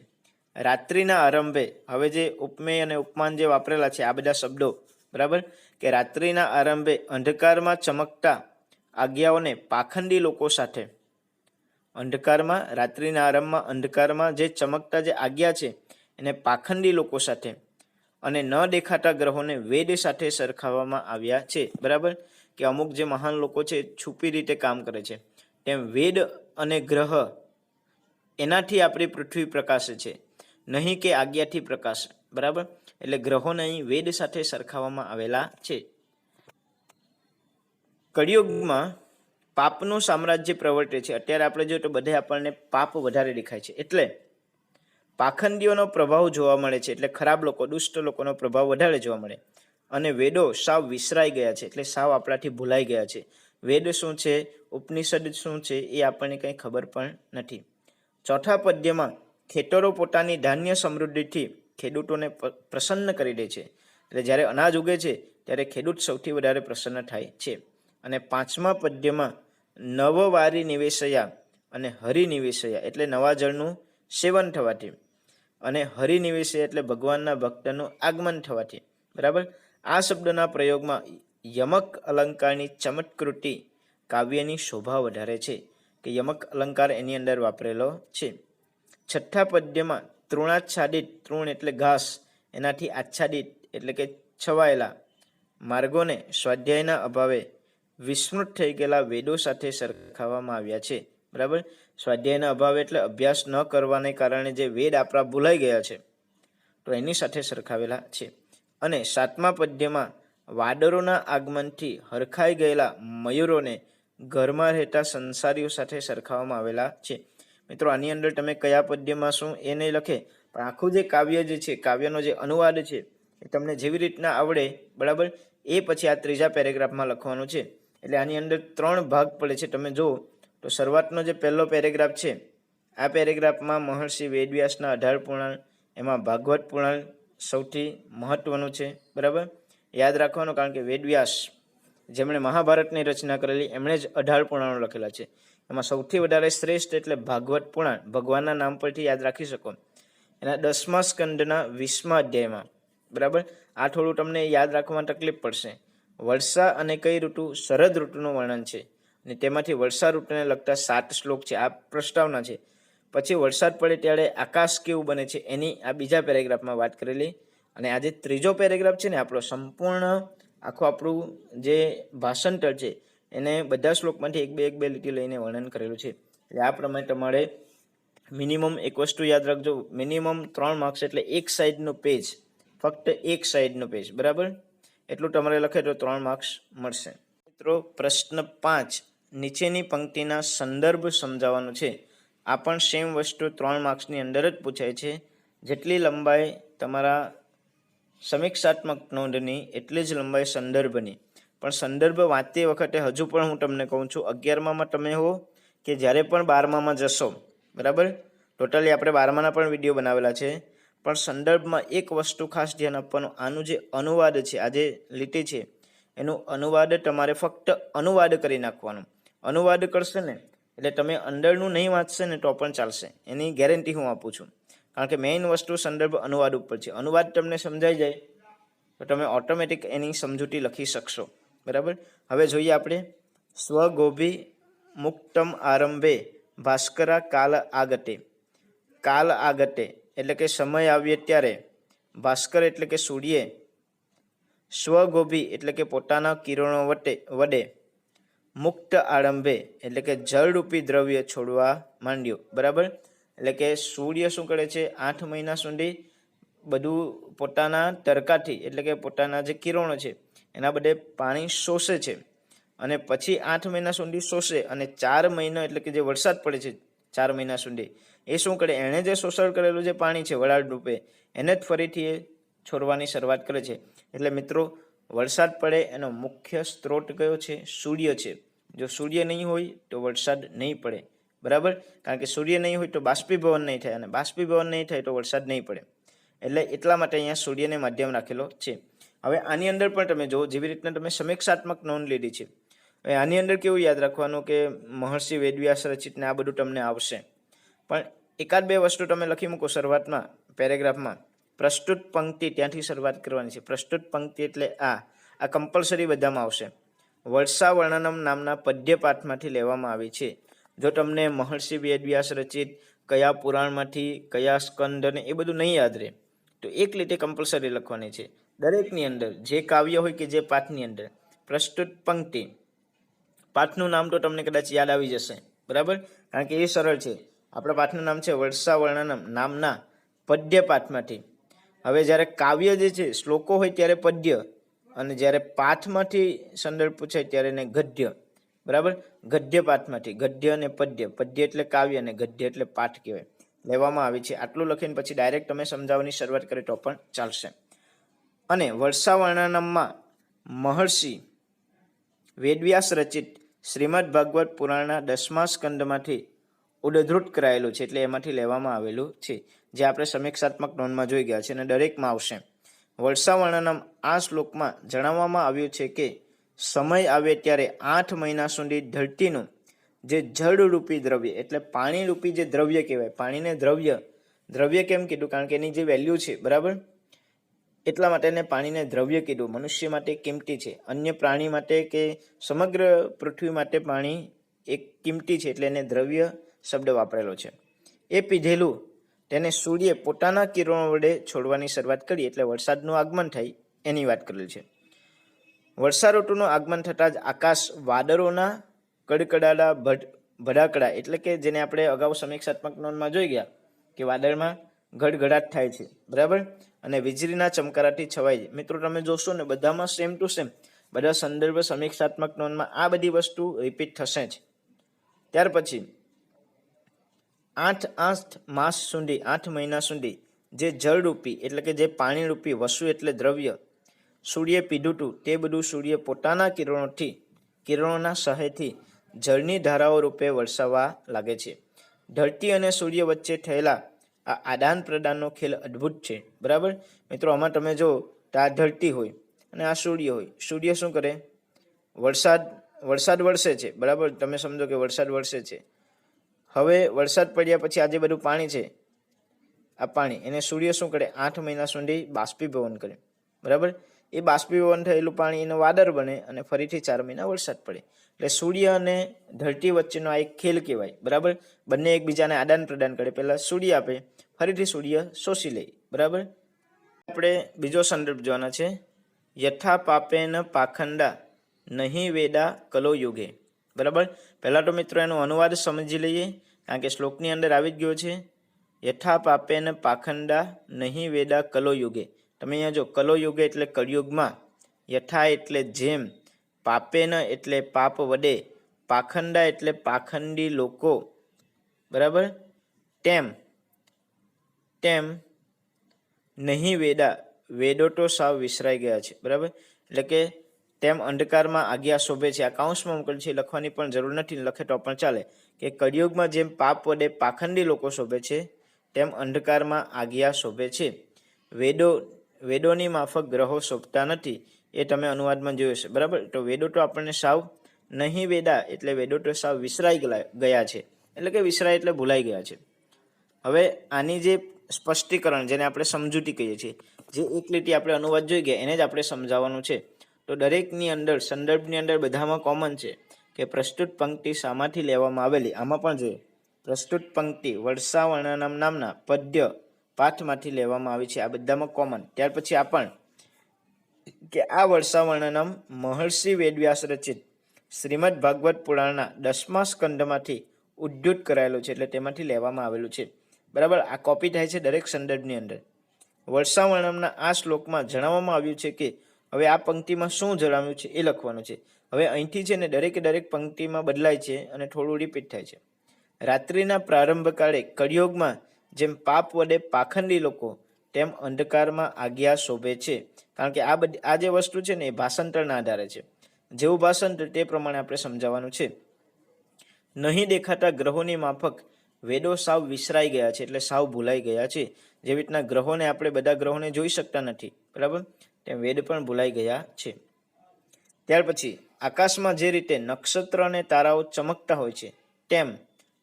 રાત્રિના આરંભે, હવે જે ઉપમેય અને ઉપમાન જે વાપરેલા છે આ બધા શબ્દો, બરાબર, કે રાત્રિના આરંભે અંધકારમાં ચમકતા આજ્ઞાઓને પાખંડી લોકો સાથે, રાત્રિના આરંભમાં અંધકારમાં જે ચમકતા જે આજ્ઞા છે એને પાખંડી લોકો સાથે અને ન દેખાતા ગ્રહોને વેદ સાથે સરખાવવામાં આવ્યા છે, બરાબર. કે અમુક જે મહાન લોકો છે છુપી રીતે કામ કરે છે, તેમ વેદ અને ગ્રહ એનાથી આપણી પૃથ્વી પ્રકાશે છે, નહીં કે આજ્ઞાથી પ્રકાશે. બરાબર, એટલે ગ્રહોને અહીં વેદ સાથે સરખાવવામાં આવેલા છે. કળિયુગમાં પાપનું સામ્રાજ્ય પ્રવર્તે છે. અત્યારે આપણે જોઈએ તો બધે આપણને પાપ વધારે દેખાય છે, એટલે પાખંડીઓનો પ્રભાવ જોવા મળે છે, એટલે ખરાબ લોકો, દુષ્ટ લોકોનો પ્રભાવ વધારે જોવા મળે. અને વેદો સાવ વિસરાઈ ગયા છે, એટલે સાવ આપણાથી ભૂલાઈ ગયા છે. વેદ શું છે, ઉપનિષદ શું છે, એ આપણને કંઈ ખબર પણ નથી. ચોથા પદ્યમાં ખેતરો પોતાની ધાન્ય સમૃદ્ધિથી ખેડૂતોને પ્રસન્ન કરી દે છે. એટલે જ્યારે અનાજ ઉગે છે ત્યારે ખેડૂત સૌથી વધારે પ્રસન્ન થાય છે. અને પાંચમા પદ્યમાં નવવારી નિવેશયા અને હરિનિવેશયા એટલે નવા જળનું સેવન થવાથી, અને હરિનિવેશયા એટલે ભગવાનના ભક્તનું આગમન થવાથી. બરાબર, આ શબ્દના પ્રયોગમાં યમક અલંકારની ચમત્કૃતિ કાવ્યની શોભા વધારે છે, કે યમક અલંકાર એની અંદર વાપરેલો છે. છઠ્ઠા પદ્યમાં તૃણાચ્છાદિત, તૃણ એટલે ઘાસ, એનાથી આચ્છાદિત એટલે કે છવાયેલા માર્ગોને સ્વાધ્યાયના અભાવે વિસ્મૃત થઈ ગયેલા વેદો સાથે સરખાવવામાં આવ્યા છે. બરાબર, સ્વાધ્યાયના અભાવે એટલે અભ્યાસ ન કરવાને કારણે જે વેદ આપણા ભૂલાઈ ગયા છે, તો એની સાથે સરખાવેલા છે. અને સાતમા પદ્યમાં વાદળોના આગમનથી હરખાઈ ગયેલા મયુરોને ઘરમાં રહેતા સંસારીઓ સાથે સરખાવવામાં આવેલા છે. મિત્રો, આની અંદર તમે કયા પદ્યમાં શું એ નહીં લખે, પણ આખું જે કાવ્ય જે છે, કાવ્યનો જે અનુવાદ છે, એ તમને જેવી રીતના આવડે, બરાબર, એ પછી આ ત્રીજા પેરેગ્રાફમાં લખવાનું છે. એટલે આની અંદર 3 ભાગ પડે છે. તમે જુઓ તો શરૂઆતનો જે પહેલો પેરેગ્રાફ છે, આ પેરેગ્રાફમાં મહર્ષિ વેદવ્યાસના 18 પુરાણ, એમાં ભાગવત પુરાણ સૌથી મહત્વનું છે. બરાબર, યાદ રાખવાનું, કારણ કે વેદવ્યાસ જેમણે મહાભારતની રચના કરેલી એમણે જ 18 પુરાણો લખેલા છે. એમાં સૌથી વધારે શ્રેષ્ઠ એટલે ભાગવત પુરાણ, ભગવાનના નામ પરથી યાદ રાખી શકો. એના 10મા સ્કંદના 20મા અધ્યાયમાં, બરાબર, આ થોડું તમને યાદ રાખવામાં તકલીફ પડશે. વર્ષા અને કઈ ઋતુ? શરદ ઋતુનું વર્ણન છે, અને તેમાંથી વર્ષા ઋતુને લગતા 7 શ્લોક છે. આ પ્રસ્તાવના છે. પછી વરસાદ પડે ત્યારે આકાશ કેવું બને છે, એની આ બીજા પેરેગ્રાફમાં વાત કરેલી. અને આ જે ત્રીજો પેરેગ્રાફ છે ને, આપણો સંપૂર્ણ આખું આપણું જે ભાષાંતર છે, એને બધા શ્લોકમાંથી એક બે લીટી લઈને વર્ણન કરેલું છે. એટલે આ પ્રમાણે તમારે મિનિમમ એક વસ્તુ યાદ રાખજો, મિનિમમ 3 માર્ક્સ એટલે એક સાઈડનું પેજ, ફક્ત એક સેટનું પેજ, બરાબર, એટલું તમારે લખે તો 3 માર્ક્સ મળશે. મિત્રો, પ્રશ્ન 5 નીચેની પંક્તિના સંદર્ભ સમજાવવાનો છે. આ પણ સેમ વસ્તુ 3 માર્ક્સની અંદર જ પૂછાય છે. જેટલી લંબાઈ તમારા સમીક્ષાત્મક નોંધની એટલી જ લંબાઈ સંદર્ભની. પણ સંદર્ભ વાંચતી વખતે હજુ પણ હું તમને કહું છું, 11મામાં તમે હો કે જ્યારે પણ 12મામાં જશો, બરાબર, ટોટલી આપણે 12માના પણ વિડીયો બનાવેલા છે, પણ સંદર્ભમાં એક વસ્તુ ખાસ ધ્યાન આપવાનું, આનું જે અનુવાદ છે, આ જે લીટી છે, એનું અનુવાદ તમારે ફક્ત અનુવાદ કરી નાખવાનું. અનુવાદ કરશે ને એટલે તમે અંદરનું નહીં વાંચશે ને તો પણ ચાલશે, એની ગેરંટી હું આપું છું. કારણ કે મેઇન વસ્તુ સંદર્ભ અનુવાદ ઉપર છે. અનુવાદ તમને સમજાઈ જાય તો તમે ઓટોમેટિક એની સમજૂતી લખી શકશો. બરાબર, હવે જોઈએ આપણે. સ્વગોભી મુક્તમ આરંભે ભાસ્કરા કાલ આગતે. કાલ આગતે એટલે કે સમય આવ્યે ત્યારે, ભાસ્કર એટલે કે સૂર્ય, સ્વગોભી એટલે કે પોતાના કિરણો વડે, મુક્ત આરંભે એટલે કે જળરૂપી દ્રવ્ય છોડવા માંડ્યો. બરાબર, એટલે કે સૂર્ય શું કરે છે, 8 મહિના સુધી બધું પોતાના તરકાથી એટલે કે પોતાના જે કિરણો છે એના બધે પાણી શોષે છે, અને પછી 8 મહિના સુધી શોષે, અને 4 મહિના એટલે કે જે વરસાદ પડે છે 4 મહિના સુધી, એ શું કરે, એણે જે શોષણ કરેલું જે પાણી છે વરાળ રૂપે, એને જ ફરીથી એ છોડવાની શરૂઆત કરે છે. એટલે મિત્રો, વરસાદ પડે એનો મુખ્ય સ્ત્રોત કયો છે? સૂર્ય છે. જો સૂર્ય નહીં હોય તો વરસાદ નહીં પડે. બરાબર, કારણ કે સૂર્ય નહીં હોય તો બાષ્પીભવન નહીં થાય, અને બાષ્પીભવન નહીં થાય તો વરસાદ નહીં પડે. એટલે એટલા માટે અહીંયા સૂર્યને માધ્યમ રાખેલો છે. હવે આની અંદર પણ તમે જુઓ, જેવી રીતના તમે સમીક્ષાત્મક નોંધ લીધી છે, હવે આની અંદર કેવું યાદ રાખવાનું કે મહર્ષિ વેદવ્યાસ રચિત ને આ બધું તમને આવશે, પણ એકાદ બે વસ્તુ તમે લખી મૂકો શરૂઆતમાં પેરેગ્રાફમાં. પ્રસ્તુત પંક્તિ ત્યાંથી શરૂઆત કરવાની છે. પ્રસ્તુત પંક્તિ એટલે આ કમ્પલસરી બધામાં આવશે. વર્ષા વર્ણનમ નામના પદ્યપાઠમાંથી લેવામાં આવી છે. જો તમને મહર્ષિ વેદવ્યાસ રચિત કયા પુરાણમાંથી કયા સ્કંદ ને એ બધું નહીં યાદ રહે, તો એક લીટે કમ્પલસરી લખવાની છે. દરેકની અંદર જે કાવ્ય હોય કે જે પાઠની અંદર પ્રસ્તુત પંક્તિ. પાઠનું નામ તો તમને કદાચ યાદ આવી જશે, બરાબર, કારણ કે એ સરળ છે. આપણા પાઠનું નામ છે વર્ષા વર્ણનમ નામના પદ્ય પાઠમાંથી. હવે જ્યારે કાવ્ય જે છે શ્લોકો હોય ત્યારે પદ્ય, અને જ્યારે પાઠમાંથી સંદર્ભ પૂછાય ત્યારે એને ગદ્ય, બરાબર. ગદ્ય પાઠમાંથી ગદ્ય અને પદ્ય, પદ્ય એટલે કાવ્ય અને ગદ્ય એટલે પાઠ કહેવાય, લેવામાં આવે છે. આટલું લખીને પછી ડાયરેક્ટ તમે સમજાવવાની શરૂઆત કરે તો પણ ચાલશે. અને વર્ષા વર્ણનમમાં મહર્ષિ વેદવ્યાસ રચિત શ્રીમદ ભાગવત પુરાણના 10મા સ્કંદમાંથી ઉદ્ધૃત કરાયેલું છે, એટલે એમાંથી લેવામાં આવેલું છે, જે આપણે સમીક્ષાત્મક નોંધમાં જોઈ ગયા છે અને દરેકમાં આવશે. વર્ષા વર્ણનમ આ શ્લોકમાં જણાવવામાં આવ્યું છે કે સમય આવે ત્યારે 8 મહિના સુધી ધરતીનું જે જળરૂપી દ્રવ્ય એટલે પાણીરૂપી જે દ્રવ્ય કહેવાય, પાણીને દ્રવ્ય કેમ કીધું? કારણ કે એની જે વેલ્યુ છે, બરાબર, એટલા માટે એને પાણીને દ્રવ્ય કીધું. મનુષ્ય માટે કિંમતી છે, અન્ય પ્રાણી માટે કે સમગ્ર પૃથ્વી માટે પાણી એક કિંમતી છે, એટલે એને દ્રવ્ય શબ્દ વાપરેલો છે. એ પીધેલું તેને સૂર્ય પોતાના કિરણો વડે છોડવાની શરૂઆત કરી, એટલે વરસાદનું આગમન થાય એની વાત કરેલી છે. વર્ષા ઋતુનું આગમન થતાં જ આકાશ વાદળોના કડકડાલા ભડાકડા, એટલે કે જેને આપણે અગાઉ સમીક્ષાત્મક નોંધમાં જોઈ ગયા કે વાદળમાં ગડગડાટ થાય છે, બરાબર, અને વીજળીના ચમકારાથી છવાય છે. મિત્રો તમે જોશો ને બધામાં સેમ ટુ સેમ, બધા સંદર્ભ સમીક્ષાત્મક નોંધમાં આ બધી વસ્તુ રિપીટ થશે જ. ત્યાર પછી 8 માસ સુધી, 8 મહિના સુધી જે જળરૂપી એટલે કે જે પાણીરૂપી વસ્તુ એટલે દ્રવ્ય સૂર્ય પીધું હતું, તે બધું સૂર્ય પોતાના કિરણોના સહાયથી જળની ધારાઓ રૂપે વરસાવવા લાગે છે. ધરતી અને સૂર્ય વચ્ચે થયેલા આ આદાન પ્રદાનનો ખેલ અદ્ભુત છે, બરાબર. મિત્રો આમાં તમે જો તો આ ધરતી હોય અને આ સૂર્ય હોય. સૂર્ય શું કરે? વરસાદ વરસે છે, બરાબર, તમે સમજો કે વરસાદ વરસે છે. હવે વરસાદ પડ્યા પછી આ જે બધું પાણી છે, આ પાણી એને સૂર્ય શું કરે? 8 મહિના સુધી બાષ્પીભવન કરે, બરાબર. એ બાષ્પીભવન થયેલું પાણી એનું વાદળ બને અને ફરીથી 4 મહિના વરસાદ પડે. એટલે સૂર્ય અને ધરતી વચ્ચેનો આ એક ખેલ કહેવાય, બરાબર. બંને એકબીજાને આદાન પ્રદાન કરે. પહેલા સૂર્ય આપે, ફરીથી સૂર્ય શોષી લે, બરાબર. આપણે બીજો સંદર્ભ જોવાના છે, યથા પાપેન પાખંડા નહીં વેદા કલો યુગે, બરાબર. પહેલા તો મિત્રો એનો અનુવાદ સમજી લઈએ, કારણ કે શ્લોકની અંદર આવી જ ગયો છે. યથા પાપેન પાખંડા નહીં વેદા કલો યુગે. તમે અહીંયા જો કલો યુગે એટલે કળિયુગમાં, યથા એટલે જેમ, પાપેન એટલે પાપ વડે, પાખંડા એટલે પાખંડી લોકો, બરાબર, તેમ નહીં વેદો તો સાવ વિસરાઈ ગયા છે, બરાબર. એટલે કે તેમ અંધકારમાં આજ્ઞા શોભે છે. આ કાઉન્સમાં મૂકેલ છે, લખવાની પણ જરૂર નથી, લખે તો પણ ચાલે, કે કળિયુગમાં જેમ પાપ વડે પાખંડી લોકો શોભે છે તેમ અંધકારમાં આજ્ઞા શોભે છે. વેદોની માફક ગ્રહો શોભતા નથી, એ તમે અનુવાદમાં જોયું છે, બરાબર. તો વેદો તો આપણને સાવ નહીં વેદા એટલે વેદો તો સાવ વિસરાઈ ગયા છે, એટલે કે વિસરાય એટલે ભૂલાઈ ગયા છે. હવે આની જે સ્પષ્ટીકરણ, જેને આપણે સમજૂતી કહીએ છીએ, જે એક લીટી આપણે અનુવાદ જોઈ ગયા એને જ આપણે સમજાવવાનું છે. તો દરેકની અંદર સંદર્ભની અંદર બધામાં કોમન છે કે પ્રસ્તુત પંક્તિ શામાંથી લેવામાં આવેલી. આમાં પણ જોઈએ પ્રસ્તુત પંક્તિ વર્ષા વર્ણનમ નામના પદ્ય પાઠમાંથી લેવામાં આવી છે, આ બધામાં કોમન. ત્યાર પછી આ પણ કે આ વર્ષા વર્ણનમ મહર્ષિ વેદવ્યાસ રચિત શ્રીમદ ભાગવત પુરાણના 10મા સ્કંદમાંથી ઉદ્ધૃત કરાયેલું છે, એટલે તેમાંથી લેવામાં આવેલું છે, બરાબર. આ કોપી થાય છે દરેક સંદર્ભની અંદર. વર્ષા વર્ણનમના આ શ્લોકમાં જણાવવામાં આવ્યું છે કે હવે આ પંક્તિમાં શું જણાવ્યું છે એ લખવાનું છે. હવે અહીંથી છે ને દરેક પંક્તિમાં બદલાય છે અને થોડું રિપીટ થાય છે. રાત્રિના પ્રારંભ કાળે કળિયુગમાં જેમ પાપ વડે પાખંડી લોકો તેમ અંધકારમાં આજ્ઞા શોભે છે. કારણ કે આ જે વસ્તુ છે ને એ ભાષાંતરના આધારે છે. જેવું ભાષાંતર તે પ્રમાણે આપણે સમજાવવાનું છે. નહીં દેખાતા ગ્રહોની માફક વેદો સાવ વિસરાઈ ગયા છે, એટલે સાવ ભૂલાઈ ગયા છે. જેવી રીતના ગ્રહોને આપણે બધા ગ્રહોને જોઈ શકતા નથી, બરાબર, તેમ વેદ પણ ભૂલાઈ ગયા છે. ત્યાર પછી આકાશમાં જે રીતે નક્ષત્ર અને તારાઓ ચમકતા હોય છે તેમ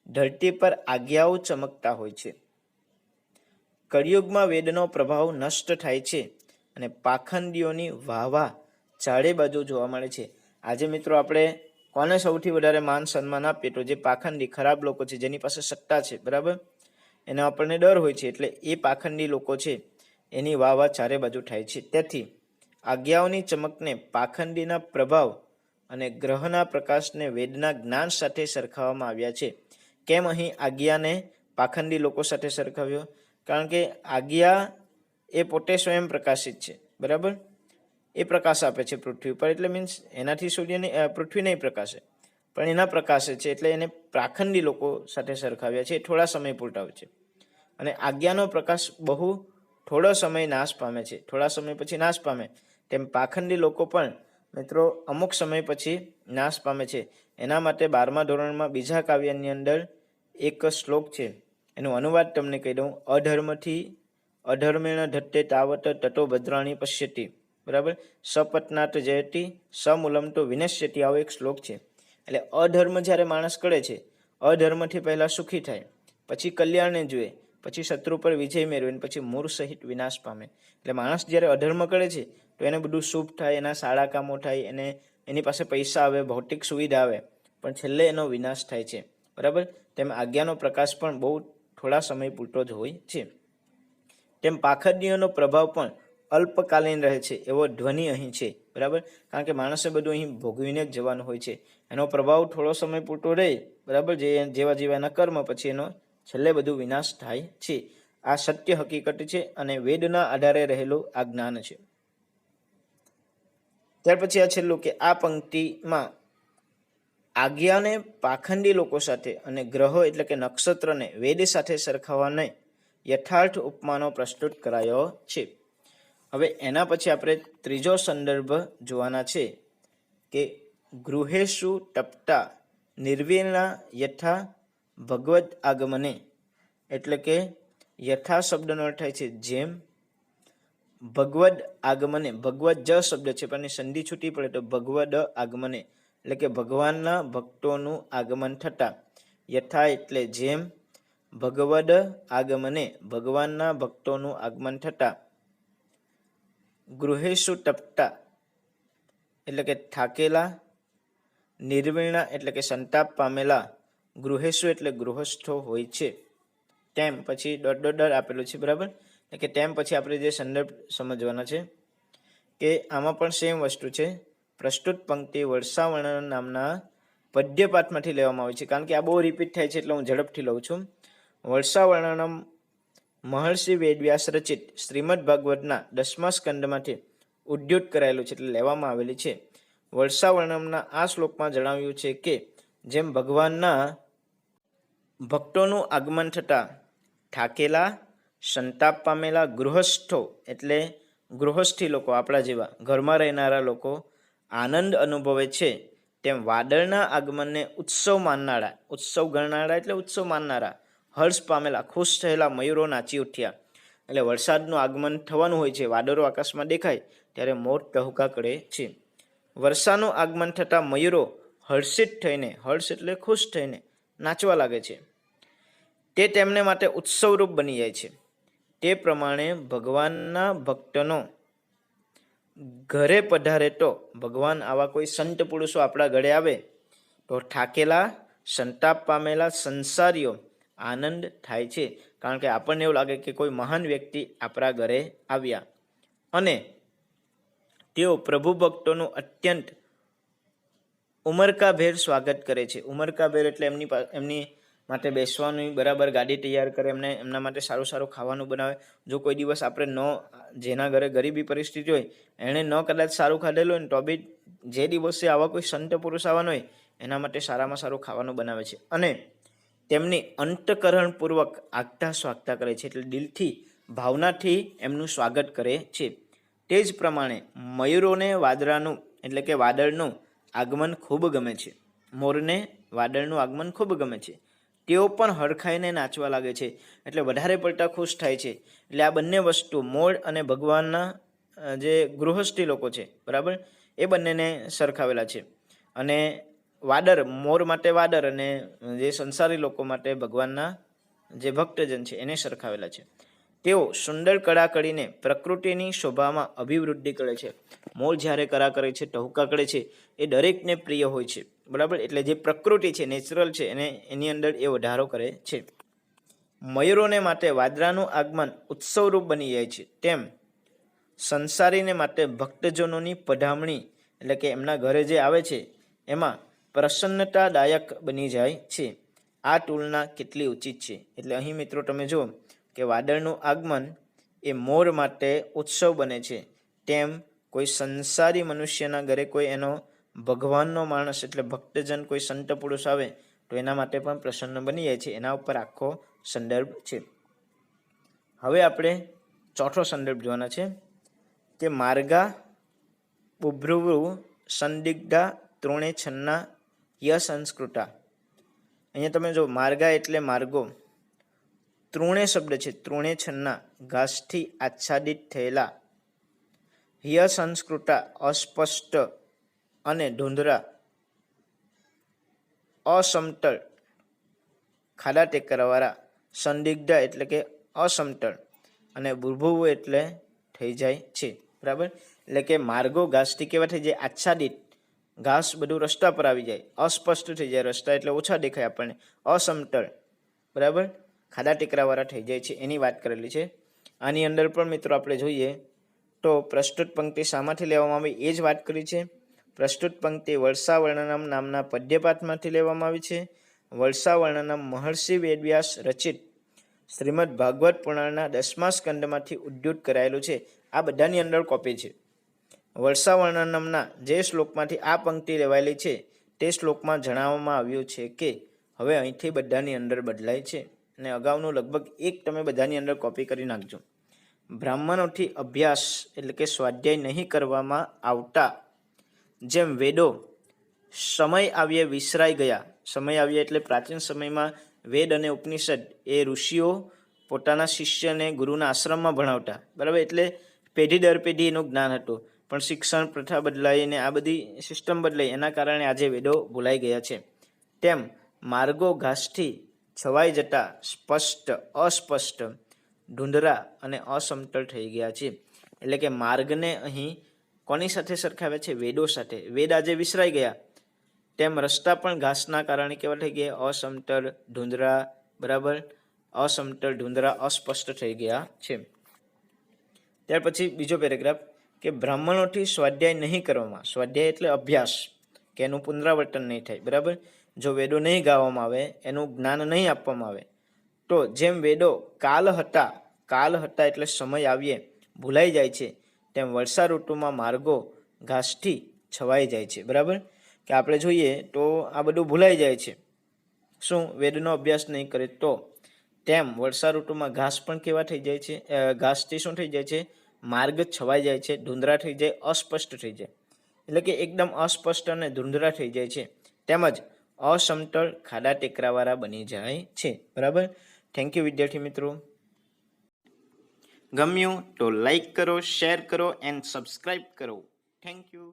ધરતી પર આજ્ઞાઓ ચમકતા હોય છે. કળિયુગમાં વેદનો પ્રભાવ નષ્ટ થાય છે અને પાખંડીઓની વાહવા ચારે બાજુ જોવા મળે છે. આજે મિત્રો આપણે કોને સૌથી વધારે માન સન્માન આપીએ તો જે પાખંડી ખરાબ લોકો છે, જેની પાસે સત્તા છે, બરાબર, એનો આપણને ડર હોય છે, એટલે એ પાખંડી લોકો છે એની વાહવા ચારે બાજુ થાય છે. તેથી આજ્ઞાઓની ચમકને પાખંડીના પ્રભાવ અને ગ્રહના પ્રકાશને વેદના જ્ઞાન સાથે સરખાવવામાં આવ્યા છે. કેમ અહીં આજ્ઞાને પાખંડી લોકો સાથે સરખાવ્યો? કારણ કે આજ્ઞા એ પોતે સ્વયં પ્રકાશિત છે, બરાબર. એ પ્રકાશ આપે છે પૃથ્વી ઉપર, એટલે મીન્સ એનાથી પૃથ્વી નહીં પ્રકાશે, પણ એના પ્રકાશે છે, એટલે એને પાખંડી લોકો સાથે સરખાવ્યા છે. એ થોડા સમય પૂરતા હોય છે અને આજ્ઞાનો પ્રકાશ બહુ થોડો સમય નાશ પામે છે, થોડા સમય પછી નાશ પામે. તેમ પાખંડી લોકો પણ મિત્રો અમુક સમય પછી નાશ પામે છે. એના માટે 12મા ધોરણમાં બીજા કાવ્યની અંદર એક શ્લોક છે, એનો અનુવાદ તમને કહી દઉં. અધર્મથી અધર્મેણ ધત્તે તાવત તટો ભદ્રાણી પશ્યતિ, બરાબર. સપત્નાત જયતી સમૂલમ તો વિનશ્યતિ, આવો એક શ્લોક છે. એટલે અધર્મ જ્યારે માણસ કરે છે, અધર્મથી પહેલા સુખી થાય, પછી કલ્યાણને જુએ, પછી શત્રુ પર વિજય મેળવે, પછી મૂળ સહિત વિનાશ પામે. એટલે માણસ જ્યારે અધર્મ કરે છે તો એને બધું શુભ થાય, એના સારા કામો થાય, એને એની પાસે પૈસા આવે, ભૌતિક સુવિધા આવે, પણ છેલ્લે એનો વિનાશ થાય છે, બરાબર. તેમ આજ્ઞાનો પ્રકાશ પણ બહુ થોડા સમય પૂરતો જ હોય છે. તેમ પાખંડીઓનો પ્રભાવ પણ અલ્પકાલીન રહે છે, એવો ધ્વનિ અહીં છે, બરાબર. કારણ કે માણસે બધું અહીં ભોગવીને જ જવાનું હોય છે. એનો પ્રભાવ થોડો સમય પૂરતો રહે, બરાબર. જેવા જેવા એના કર્મ, પછી એનો છેલ્લે બધું વિનાશ થાય છે. આ સત્ય હકીકત છે અને વેદના આધારે રહેલું આ જ્ઞાન છે. ત્યાર પછી આ છેલ્લું કે આ પંક્તિમાં આજ્ઞાને પાખંડી લોકો સાથે અને ગ્રહો એટલે કે નક્ષત્રને વેદ સાથે સરખાવવાને યથાર્થ ઉપમાનો પ્રસ્તુત કરાયો છે. હવે એના પછી આપણે ત્રીજો સંદર્ભ જોવાના છે કે ગૃહેશુ તપ્તા નિર્વિણા યથા ભગવદ આગમને, એટલે કે યથા શબ્દનો અર્થ થાય છે જેમ, ભગવદ આગમને, ભગવદ જ શબ્દ છે પણ સંધિ છૂટી પડે તો ભગવદ આગમને, એટલે કે ભગવાનના ભક્તોનું આગમન થતા. યથા એટલે જેમ, ભગવદ આગમને ભગવાનના ભક્તોનું આગમન થતા. ગૃહેશુ તપ્તા એટલે કે થાકેલા, નિર્વિણા એટલે કે સંતાપ પામેલા, ગૃહેશુ એટલે ગૃહસ્થો હોય છે. તેમ પછી ડોટ આપેલું છે, બરાબર. કે તેમ પછી આપણે જે સંદર્ભ સમજવાના છે કે આમાં પણ સેમ વસ્તુ છે. પ્રસ્તુત પંક્તિ વર્ષાવર્ણન નામના પદ્યપાઠમાંથી લેવામાં આવે છે. કારણ કે આ બહુ રિપીટ થાય છે એટલે હું ઝડપથી લઉં છું. વર્ષાવર્ણનમ મહર્ષિ વેદવ્યાસ રચિત શ્રીમદ ભાગવતના 10મા સ્કંદમાંથી ઉદ્યુત કરાયેલું છે, એટલે લેવામાં આવેલી છે. વર્ષાવર્ણનમના આ શ્લોકમાં જણાવ્યું છે કે જેમ ભગવાનના ભક્તોનું આગમન થતા થાકેલા, સંતાપ પામેલા ગૃહસ્થો એટલે ગૃહસ્થી લોકો, આપણા જેવા ઘરમાં રહેનારા લોકો આનંદ અનુભવે છે, તેમ વાદળના આગમનને ઉત્સવ માનનારા, ઉત્સવ ગણનારા એટલે ઉત્સવ માનનારા, હર્ષ પામેલા, ખુશ થયેલા મયુરો નાચી ઉઠ્યા. એટલે વરસાદનું આગમન થવાનું હોય છે, વાદળો આકાશમાં દેખાય ત્યારે મોર ટહુકા કરે છે. વર્ષાનું આગમન થતાં મયુરો હર્ષિત થઈને, હર્ષ એટલે ખુશ થઈને નાચવા લાગે છે. તે તેમને માટે ઉત્સવરૂપ બની જાય છે. તે પ્રમાણે ભગવાનના ભક્તનો ઘરે પધારે તો, ભગવાન આવા કોઈ સંત પુરુષો આપણા ઘરે આવે તો થાકેલા, સંતાપ પામેલા સંસારીઓ આનંદ થાય છે. કારણ કે આપણને એવું લાગે કે કોઈ મહાન વ્યક્તિ આપણા ઘરે આવ્યા, અને તેઓ પ્રભુ ભક્તોનું અત્યંત ઉમરકાભેર સ્વાગત કરે છે. ઉમરકાભેર એટલે એમની માટે બેસવાની બરાબર ગાડી તૈયાર કરે, એમના માટે સારું સારું ખાવાનું બનાવે. જો કોઈ દિવસ આપણે જેના ઘરે ગરીબી પરિસ્થિતિ હોય, એણે ન કદાચ સારું ખાધેલું હોય ને તો બી જે દિવસે આવા કોઈ સંત પુરુષ આવવાનો હોય એના માટે સારામાં સારું ખાવાનું બનાવે છે, અને તેમની અંતકરણપૂર્વક આગતા સ્વાગતા કરે છે, એટલે દિલથી ભાવનાથી એમનું સ્વાગત કરે છે. તે જ પ્રમાણે મયુરોને વાદળાનું એટલે કે વાદળનું આગમન ખૂબ ગમે છે. મોરને વાદળનું આગમન ખૂબ ગમે છે. તેઓ પણ હરખાઈને નાચવા લાગે છે, એટલે વધારે પડતા ખુશ થાય છે. એટલે આ બંને વસ્તુ, મોર અને ભગવાનના જે ગૃહસ્થી લોકો છે, બરાબર, એ બંનેને સરખાવેલા છે. અને વાદળ, મોર માટે વાદળ, અને જે સંસારી લોકો માટે ભગવાનના જે ભક્તજન છે એને સરખાવેલા છે. તેઓ સુંદર કળા કરીને પ્રકૃતિની શોભામાં અભિવૃદ્ધિ કરે છે. મોર જ્યારે કળા કરે છે, ટહુકા કરે છે, એ દરેકને પ્રિય હોય છે, બરાબર. એટલે જે પ્રકૃતિ છે, નેચરલ છે, એની અંદર એ વધારો કરે છે. મયુરોને માટે વાદળાનું આગમન ઉત્સવરૂપ બની જાય છે. તેમ સંસારીને માટે ભક્તજનોની પધામણી એટલે કે એમના ઘરે જે આવે છે એમાં પ્રસન્નતાદાયક બની જાય છે. આ તુલના કેટલી ઉચિત છે. એટલે અહીં મિત્રો તમે જુઓ કે વાદળનું આગમન એ મોર માટે ઉત્સવ બને છે, તેમ કોઈ સંસારી મનુષ્યના ઘરે કોઈ એનો ભગવાનનો માણસ એટલે ભક્તજન કોઈ સંત પુરુષ આવે તો એના માટે પણ પ્રસન્ન બની જાય છે. એના ઉપર આખો સંદર્ભ છે. હવે આપણે ચોથો સંદર્ભ જોવાના છે કે માર્ગા બુભ્રુવુ સંદિગ્ધા તૃણે છન્ના યસંસ્કૃતા. અહીંયા તમે જો માર્ગા એટલે માર્ગો, તૃણે શબ્દ છે, તૃણે છન્ના ઘાસથી આચ્છાદિત થયેલા, યસંસ્કૃતા અસ્પષ્ટ અને ધૂંધળા, અસમતળ ખાડા ટેકરાવાળા, સંદિગ્ધ એટલે કે અસમતળ અને બુભુવ એટલે થઈ જાય છે. બરાબર, એટલે કે માર્ગો ઘાસથી કેવા થઈ જાય? આચ્છાદિત, ઘાસ બધું રસ્તા પર આવી જાય, અસ્પષ્ટ થઈ જાય, રસ્તા એટલે ઓછા દેખાય આપણને, અસમતળ, બરાબર, ખાડા ટેકરાવાળા થઈ જાય છે, એની વાત કરેલી છે. આની અંદર પણ મિત્રો આપણે જોઈએ તો પ્રસ્તુત પંક્તિ શામાંથી લેવામાં આવી એ જ વાત કરી છે. પ્રસ્તુત પંક્તિ વર્ષાવર્ણનમ નામના પદ્યપાઠમાંથી લેવામાં આવી છે. વર્ષાવર્ણનમ મહર્ષિ વેદવ્યાસ રચિત શ્રીમદ ભાગવત પુરાણના 10મા સ્કંદમાંથી ઉદ્યુત કરાયેલું છે. આ બધાની અંદર કોપી છે. વર્ષાવર્ણનમના જે શ્લોકમાંથી આ પંક્તિ લેવાયેલી છે તે શ્લોકમાં જણાવવામાં આવ્યું છે કે હવે અહીંથી બધાની અંદર બદલાય છે, અને અગાઉનું લગભગ એક તમે બધાની અંદર કોપી કરી નાખજો. બ્રાહ્મણોથી અભ્યાસ એટલે કે સ્વાધ્યાય નહીં કરવામાં આવતા, જેમ વેદો સમય આવ્યે વિસરાઈ ગયા. સમય આવ્યે એટલે પ્રાચીન સમયમાં વેદ અને ઉપનિષદ એ ઋષિઓ પોતાના શિષ્યને ગુરુના આશ્રમમાં ભણાવતા, બરાબર, એટલે પેઢી દર પેઢી એનું જ્ઞાન હતું. પણ શિક્ષણ પ્રથા બદલાઈને આ બધી સિસ્ટમ બદલાઈ, એના કારણે આજે વેદો ભૂલાઈ ગયા છે. તેમ માર્ગો ઘાસથી છવાઈ જતા સ્પષ્ટ, અસ્પષ્ટ, ધૂંધળા અને અસમતળ થઈ ગયા છે. એટલે કે માર્ગને અહીં કોની સાથે સરખાવે છે? વેદો સાથે. વેદ આજે વિસરાઈ ગયા, તેમ રસ્તા પણ ઘાસના કારણે કેવા થઈ ગયા? અસમતળ, ધૂંધળા, બરાબર, અસમતળ, ધૂંધળા, અસ્પષ્ટ થઈ ગયા છે. ત્યાર પછી બીજો પેરેગ્રાફ કે બ્રાહ્મણોથી સ્વાધ્યાય નહીં કરવામાં. સ્વાધ્યાય એટલે અભ્યાસ, કે એનું પુનરાવર્તન નહીં થાય, બરાબર. જો વેદો નહીં ગાવામાં આવે, એનું જ્ઞાન નહીં આપવામાં આવે, તો જેમ વેદો કાલ હતા એટલે સમય આવીએ ભૂલાઈ જાય છે, તેમ વર્ષા ઋતુમાં માર્ગો ઘાસથી છવાઈ જાય છે. બરાબર, કે આપણે જોઈએ તો આ બધું ભૂલાઈ જાય છે. શું? વેદનો અભ્યાસ નહીં કરે તો. તેમ વર્ષા ઋતુમાં ઘાસ પણ કેવા થઈ જાય છે? ઘાસથી શું થઈ જાય છે? માર્ગ છવાઈ જાય છે, ધૂંધળા થઈ જાય, અસ્પષ્ટ થઈ જાય. એટલે કે એકદમ અસ્પષ્ટ અને ધૂંધળા થઈ જાય છે, તેમજ અસમતળ ખાડા ટેકરાવાળા બની જાય છે. બરાબર. થેન્ક યુ વિદ્યાર્થી મિત્રો. ગમ્યું તો લાઈક કરો, શેર કરો એન્ડ સબસ્ક્રાઈબ કરો. Thank you.